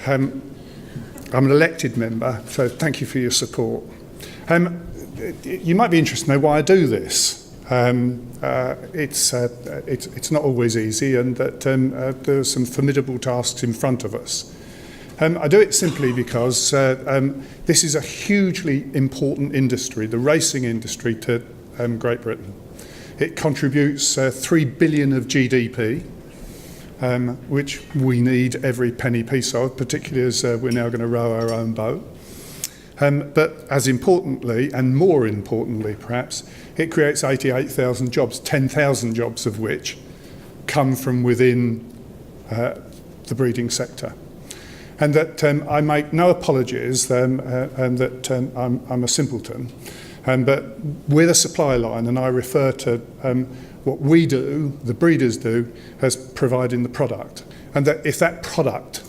I'm an elected member, so thank you for your support. You might be interested to know why I do this. It's not always easy, and that there are some formidable tasks in front of us. I do it simply because this is a hugely important industry, the racing industry, to Great Britain. It contributes 3 billion of GDP, which we need every penny piece of, particularly as we're now going to row our own boat. But as importantly, and more importantly perhaps, it creates 88,000 jobs, 10,000 jobs of which come from within the breeding sector. And that I make no apologies and that I'm a simpleton, but we're the supply line, and I refer to what we do, the breeders do, as providing the product. And that if that product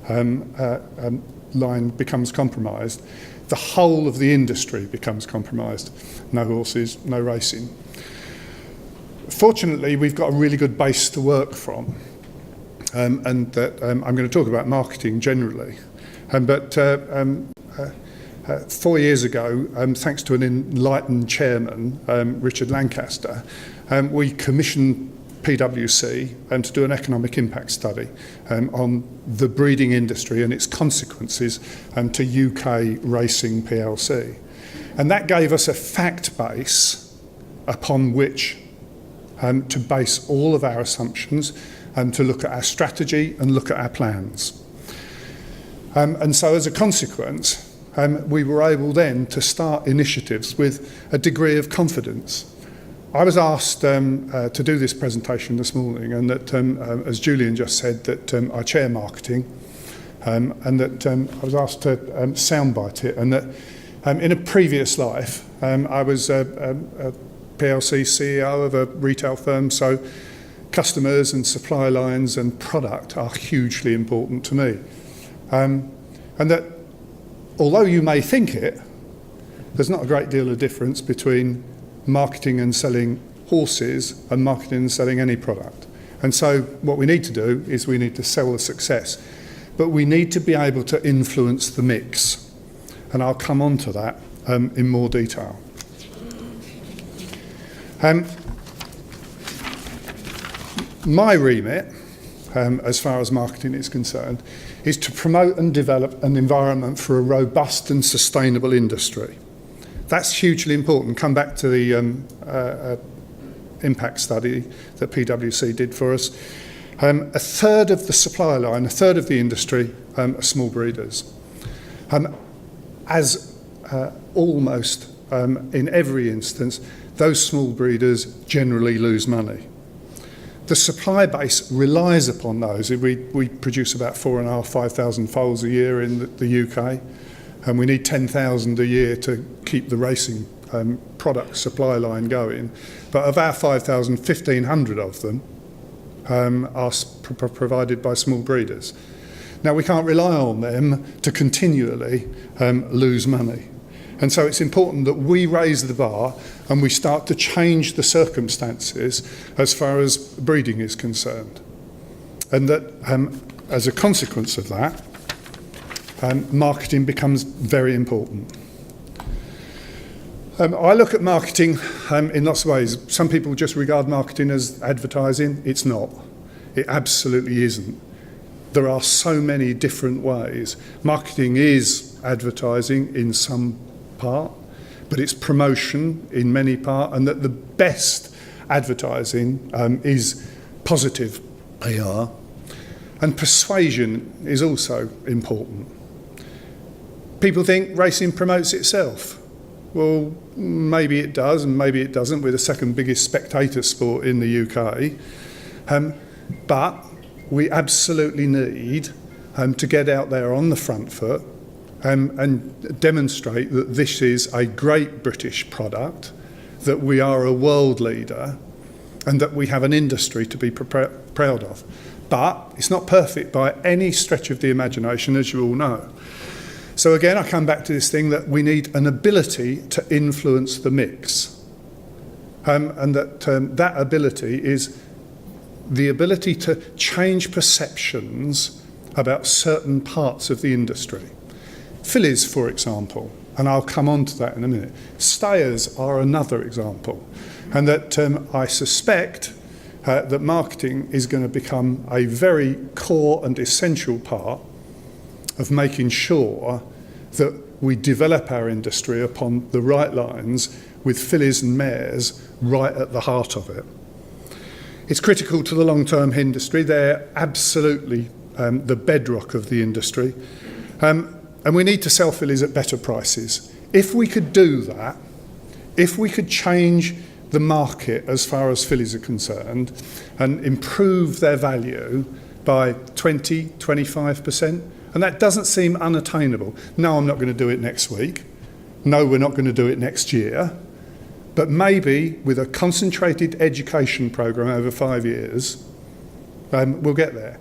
line becomes compromised, the whole of the industry becomes compromised. No horses, no racing. Fortunately, we've got a really good base to work from. And that I'm going to talk about marketing generally. But 4 years ago, thanks to an enlightened chairman, Richard Lancaster, we commissioned PwC to do an economic impact study on the breeding industry and its consequences to UK Racing PLC. And that gave us a fact base upon which to base all of our assumptions, to look at our strategy and look at our plans. And so as a consequence, we were able then to start initiatives with a degree of confidence. I was asked to do this presentation this morning, and that, as Julian just said, that I chair marketing, and that I was asked to soundbite it, and that in a previous life, I was a PLC CEO of a retail firm, so customers and supply lines and product are hugely important to me. And that although you may think it, there's not a great deal of difference between marketing and selling horses and marketing and selling any product. And so what we need to do is we need to sell the success, but we need to be able to influence the mix. And I'll come on to that in more detail. My remit, as far as marketing is concerned, is to promote and develop an environment for a robust and sustainable industry. That's hugely important. Come back to the impact study that PwC did for us. A third of the supply line, a third of the industry are small breeders. Almost in every instance, those small breeders generally lose money. The supply base relies upon those. We produce about 4,500, 5,000 foals a year in the UK, and we need 10,000 a year to keep the racing product supply line going. But of our 5,000, 1,500 of them are provided by small breeders. Now, we can't rely on them to continually lose money. And so it's important that we raise the bar and we start to change the circumstances as far as breeding is concerned. And that as a consequence of that, marketing becomes very important. I look at marketing in lots of ways. Some people just regard marketing as advertising. It's not. It absolutely isn't. There are so many different ways. Marketing is advertising in some part, but it's promotion in many part, and that the best advertising is positive PR, and persuasion is also important. People think racing promotes itself. Well, maybe it does and maybe it doesn't. We're the second biggest spectator sport in the UK, but we absolutely need to get out there on the front foot and demonstrate that this is a great British product, that we are a world leader, and that we have an industry to be proud of. But it's not perfect by any stretch of the imagination, as you all know. So again, I come back to this thing that we need an ability to influence the mix. And that ability is the ability to change perceptions about certain parts of the industry. Fillies, for example, and I'll come on to that in a minute. Stayers are another example, and that I suspect that marketing is going to become a very core and essential part of making sure that we develop our industry upon the right lines with fillies and mares right at the heart of it. It's critical to the long-term industry. They're absolutely the bedrock of the industry. And we need to sell fillies at better prices. If we could do that, if we could change the market as far as fillies are concerned and improve their value by 20, 25%, and that doesn't seem unattainable. No, I'm not going to do it next week. No, we're not going to do it next year. But maybe with a concentrated education programme over 5 years, we'll get there.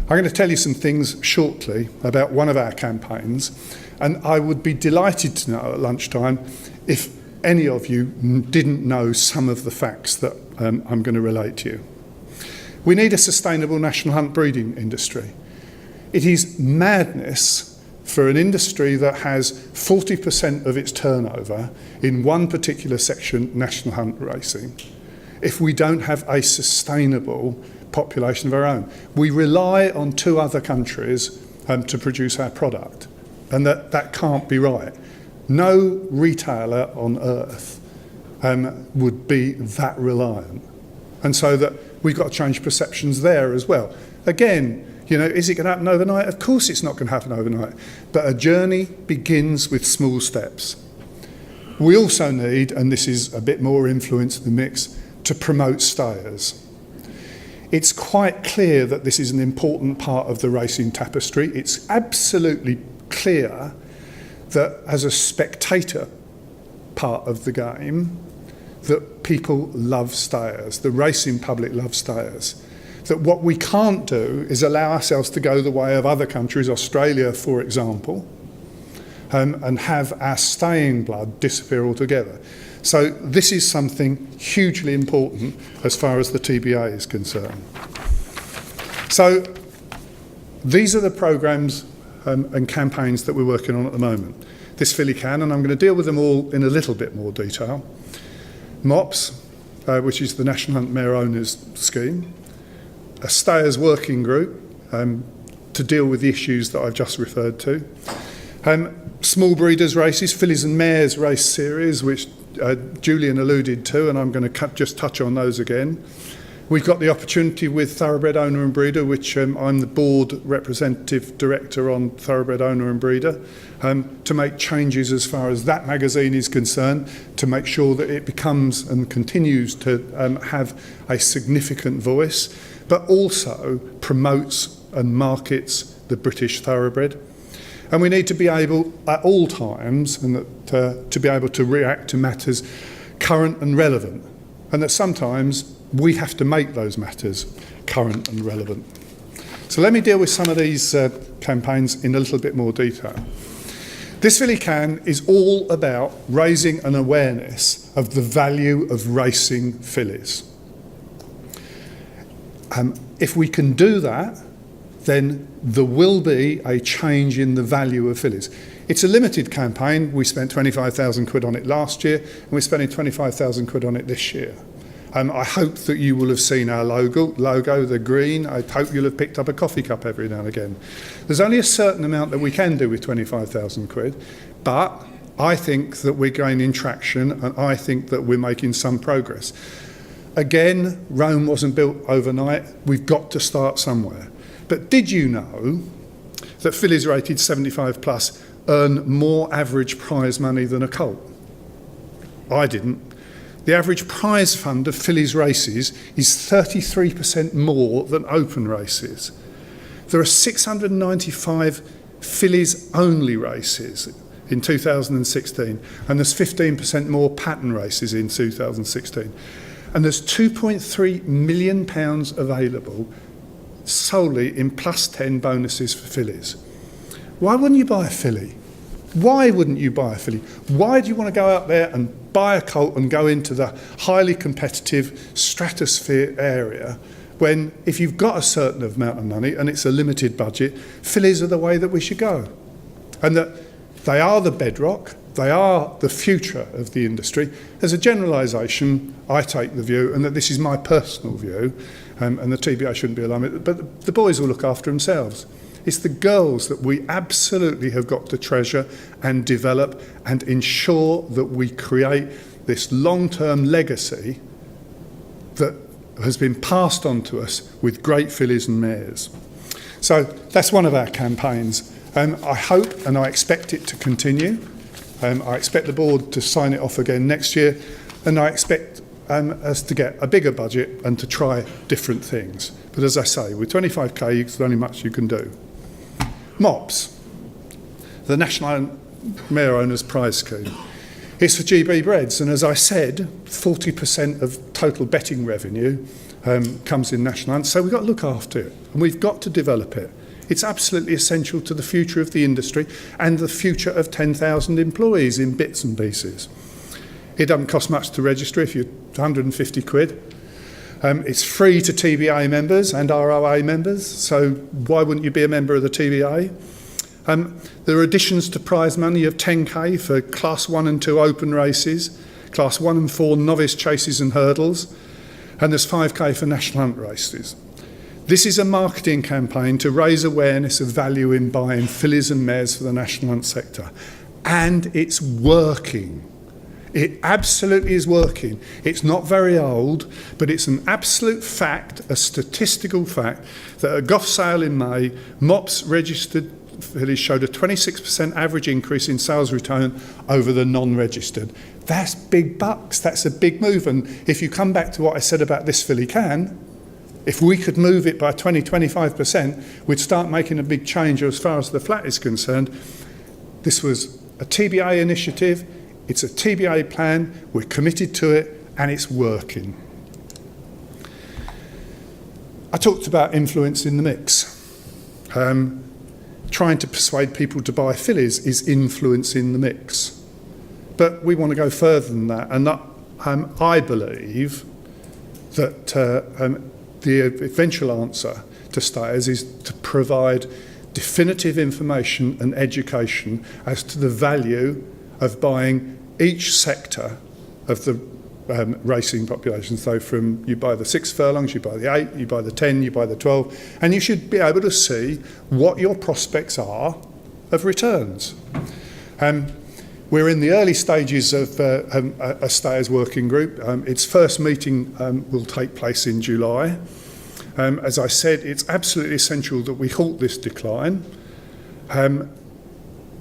I'm going to tell you some things shortly about one of our campaigns, and I would be delighted to know at lunchtime if any of you didn't know some of the facts that I'm going to relate to you. We need a sustainable national hunt breeding industry. It is madness for an industry that has 40% of its turnover in one particular section, national hunt racing, if we don't have a sustainable population of our own. We rely on 2 other countries to produce our product, and that can't be right. No retailer on earth would be that reliant. And so that we've got to change perceptions there as well. Again, you know, is it going to happen overnight? Of course it's not going to happen overnight. But a journey begins with small steps. We also need, and this is a bit more influence in the mix, to promote stayers. It's quite clear that this is an important part of the racing tapestry. It's absolutely clear that as a spectator part of the game, that people love stayers, the racing public loves stayers. That what we can't do is allow ourselves to go the way of other countries, Australia for example, and have our staying blood disappear altogether. So this is something hugely important as far as the TBA is concerned. So these are the programmes and campaigns that we're working on at the moment. This filly can, and I'm going to deal with them all in a little bit more detail. MOPS, which is the National Hunt Mare Owners Scheme, a stayers working group to deal with the issues that I've just referred to. Small breeders races, fillies and mares race series, which Julian alluded to, and I'm going to just touch on those again. We've got the opportunity with Thoroughbred Owner and Breeder, which I'm the board representative director on Thoroughbred Owner and Breeder, to make changes as far as that magazine is concerned, to make sure that it becomes and continues to have a significant voice, but also promotes and markets the British Thoroughbred. And we need to be able, at all times, and to be able to react to matters current and relevant, and that sometimes we have to make those matters current and relevant. So let me deal with some of these campaigns in a little bit more detail. This Filly Can is all about raising an awareness of the value of racing fillies. If we can do that, then there will be a change in the value of fillies. It's a limited campaign. We spent 25,000 quid on it last year, and we're spending 25,000 quid on it this year. I hope that you will have seen our logo, the green. I hope you'll have picked up a coffee cup every now and again. There's only a certain amount that we can do with 25,000 quid, but I think that we're gaining traction, and I think that we're making some progress. Again, Rome wasn't built overnight. We've got to start somewhere. But did you know that fillies rated 75 plus earn more average prize money than a colt? I didn't. The average prize fund of fillies races is 33% more than open races. There are 695 fillies only races in 2016, and there's 15% more pattern races in 2016. And there's £2.3 million available solely in plus 10 bonuses for fillies. Why wouldn't you buy a filly? Why wouldn't you buy a filly? Why do you want to go out there and buy a colt and go into the highly competitive stratosphere area when if you've got a certain amount of money and it's a limited budget, fillies are the way that we should go. And that they are the bedrock, they are the future of the industry. As a generalisation, I take the view, and that this is my personal view, and the TBA shouldn't be alarmed, but the boys will look after themselves. It's the girls that we absolutely have got to treasure and develop and ensure that we create this long-term legacy that has been passed on to us with great fillies and mares. So that's one of our campaigns. I hope and I expect it to continue. I expect the board to sign it off again next year, and I expect us to get a bigger budget and to try different things. But as I say, with 25k, there's only much you can do. MOPS, the National Mare Owners Prize Scheme. It's for GB breds, and as I said, 40% of total betting revenue comes in national hunt, so we've got to look after it, and we've got to develop it. It's absolutely essential to the future of the industry and the future of 10,000 employees in bits and pieces. It doesn't cost much to register if you're 150 quid. It's free to TBA members and ROA members, so why wouldn't you be a member of the TBA? There are additions to prize money of 10k for Class 1 and 2 open races, Class 1 and 4 novice chases and hurdles, and there's 5k for national hunt races. This is a marketing campaign to raise awareness of value in buying fillies and mares for the national hunt sector. And it's working. It absolutely is working. It's not very old, but it's an absolute fact, a statistical fact, that at Gough sale in May, MOPS registered fillies showed a 26% average increase in sales return over the non-registered. That's big bucks. That's a big move. And if you come back to what I said about this filly can, if we could move it by 20-25%, we'd start making a big change as far as the flat is concerned. This was a TBA initiative, it's a TBA plan, we're committed to it, and it's working. I talked about influence in the mix. Trying to persuade people to buy fillies is influence in the mix. But we want to go further than that, and I believe that the eventual answer to stayers is to provide definitive information and education as to the value of buying each sector of the racing population. So from you buy the 6 furlongs, you buy the 8, you buy the 10, you buy the 12, and you should be able to see what your prospects are of returns. We're in the early stages of a stayers working group. Its first meeting will take place in July. As I said, it's absolutely essential that we halt this decline.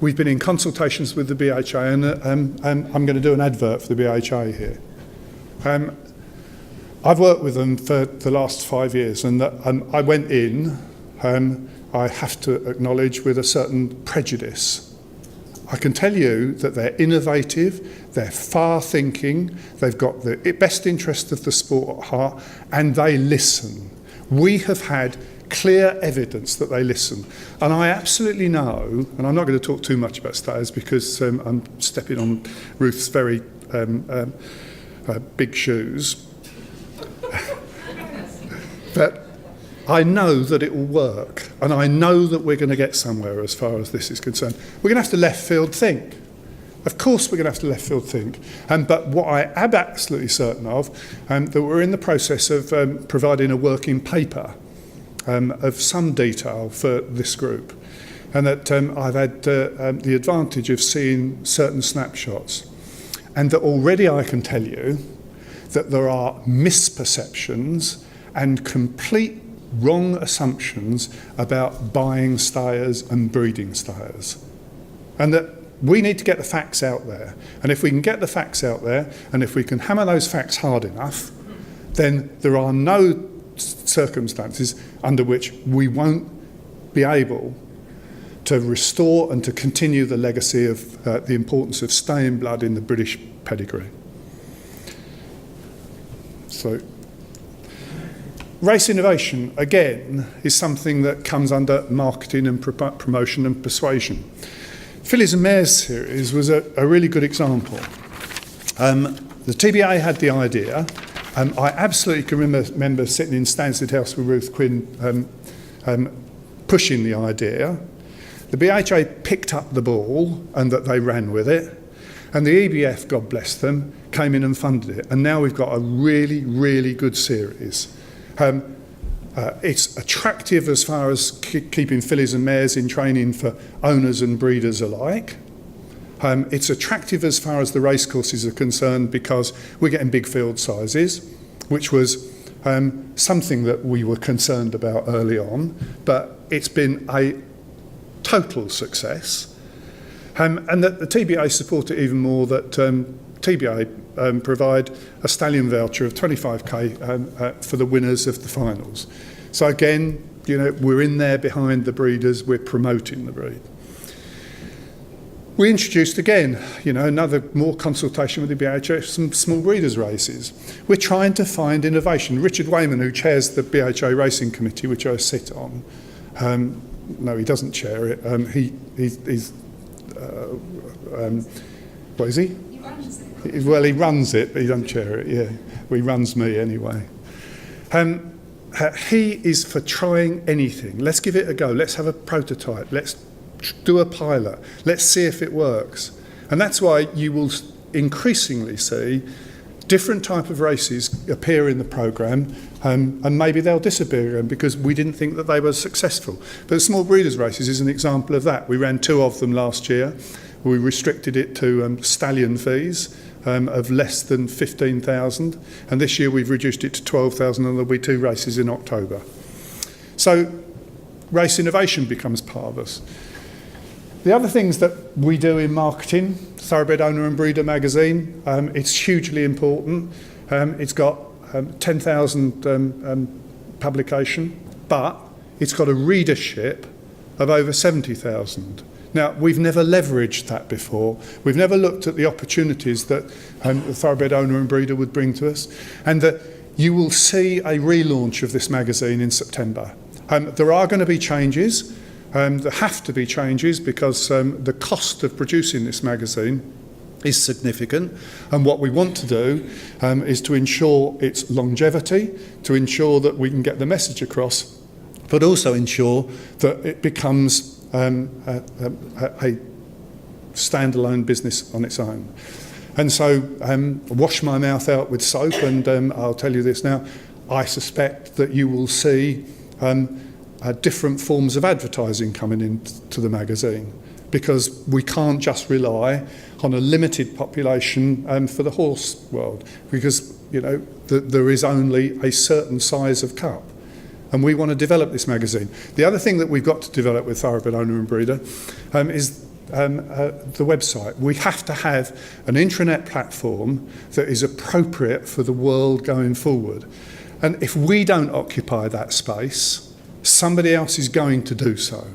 We've been in consultations with the BHA, and I'm going to do an advert for the BHA here. I've worked with them for the last 5 years, and I went in, I have to acknowledge, with a certain prejudice. I can tell you that they're innovative, they're far-thinking, they've got the best interest of the sport at heart, and they listen. We have had clear evidence that they listen. And I absolutely know, and I'm not going to talk too much about stayers because I'm stepping on Ruth's very big shoes, but I know that it will work, and I know that we're going to get somewhere as far as this is concerned. We're going to have to left field think. Of course we're going to have to left field think. But what I am absolutely certain of, that we're in the process of providing a working paper of some detail for this group. And that I've had the advantage of seeing certain snapshots. And that already I can tell you that there are misperceptions and complete wrong assumptions about buying stayers and breeding stayers. And that we need to get the facts out there. And if we can get the facts out there, and if we can hammer those facts hard enough, then there are no circumstances under which we won't be able to restore and to continue the legacy of the importance of staying blood in the British pedigree. So, race innovation, again, is something that comes under marketing and promotion and persuasion. Fillies and Mares series was a really good example. The TBA had the idea, I absolutely can remember sitting in Stansted House with Ruth Quinn pushing the idea. The BHA picked up the ball and that they ran with it. And the EBF, God bless them, came in and funded it. And now we've got a really, really good series. It's attractive as far as keeping fillies and mares in training for owners and breeders alike. It's attractive as far as the racecourses are concerned because we're getting big field sizes, which was something that we were concerned about early on, but it's been a total success. And that the TBA support it even more, that TBA provide a stallion voucher of 25k for the winners of the finals. So again, you know, we're in there behind the breeders, we're promoting the breed. We introduced again, you know, another more consultation with the BHA, some small breeders races. We're trying to find innovation. Richard Wayman, who chairs the BHA Racing Committee, which I sit on, no, he doesn't chair it. He's what is he? He runs it. Well, he runs it, but he doesn't chair it, yeah. Well, he runs me anyway. He is for trying anything. Let's give it a go. Let's have a prototype. Let's do a pilot. Let's see if it works. And that's why you will increasingly see different type of races appear in the programme, and maybe they'll disappear again because we didn't think that they were successful. But small breeders races is an example of that. We ran 2 of them last year. We restricted it to stallion fees of less than 15,000, and this year we've reduced it to 12,000, and there'll be 2 races in October. So race innovation becomes part of us. The other things that we do in marketing, Thoroughbred Owner and Breeder magazine, it's hugely important. It's got 10,000 publication, but it's got a readership of over 70,000. Now, we've never leveraged that before. We've never looked at the opportunities that the Thoroughbred Owner and Breeder would bring to us, and that you will see a relaunch of this magazine in September. There are going to be changes. There have to be changes because the cost of producing this magazine is significant, and what we want to do is to ensure its longevity, to ensure that we can get the message across, but also ensure that it becomes a standalone business on its own. And so wash my mouth out with soap, and I'll tell you this now, I suspect that you will see different forms of advertising coming into the magazine, because we can't just rely on a limited population for the horse world, because you know there is only a certain size of cup, and we want to develop this magazine. The other thing that we've got to develop with Thoroughbred Owner and Breeder is the website. We have to have an intranet platform that is appropriate for the world going forward, and if we don't occupy that space, somebody else is going to do so.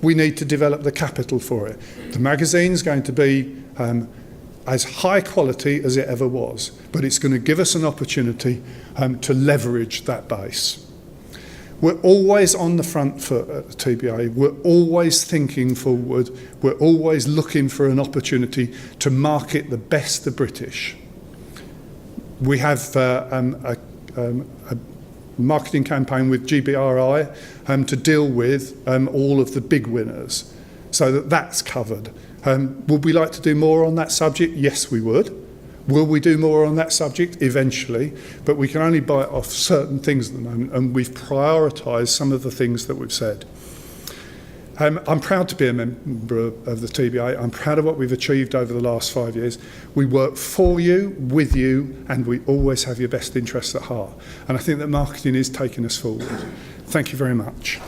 We need to develop the capital for it. The magazine's going to be as high quality as it ever was, but it's going to give us an opportunity to leverage that base. We're always on the front foot at the TBA. We're always thinking forward. We're always looking for an opportunity to market the best of British. We have a marketing campaign with GBRI to deal with all of the big winners, so that that's covered. Would we like to do more on that subject? Yes, we would. Will we do more on that subject? Eventually, but we can only bite off certain things at the moment, and we've prioritised some of the things that we've said. I'm proud to be a member of the TBA. I'm proud of what we've achieved over the last 5 years. We work for you, with you, and we always have your best interests at heart. And I think that marketing is taking us forward. Thank you very much.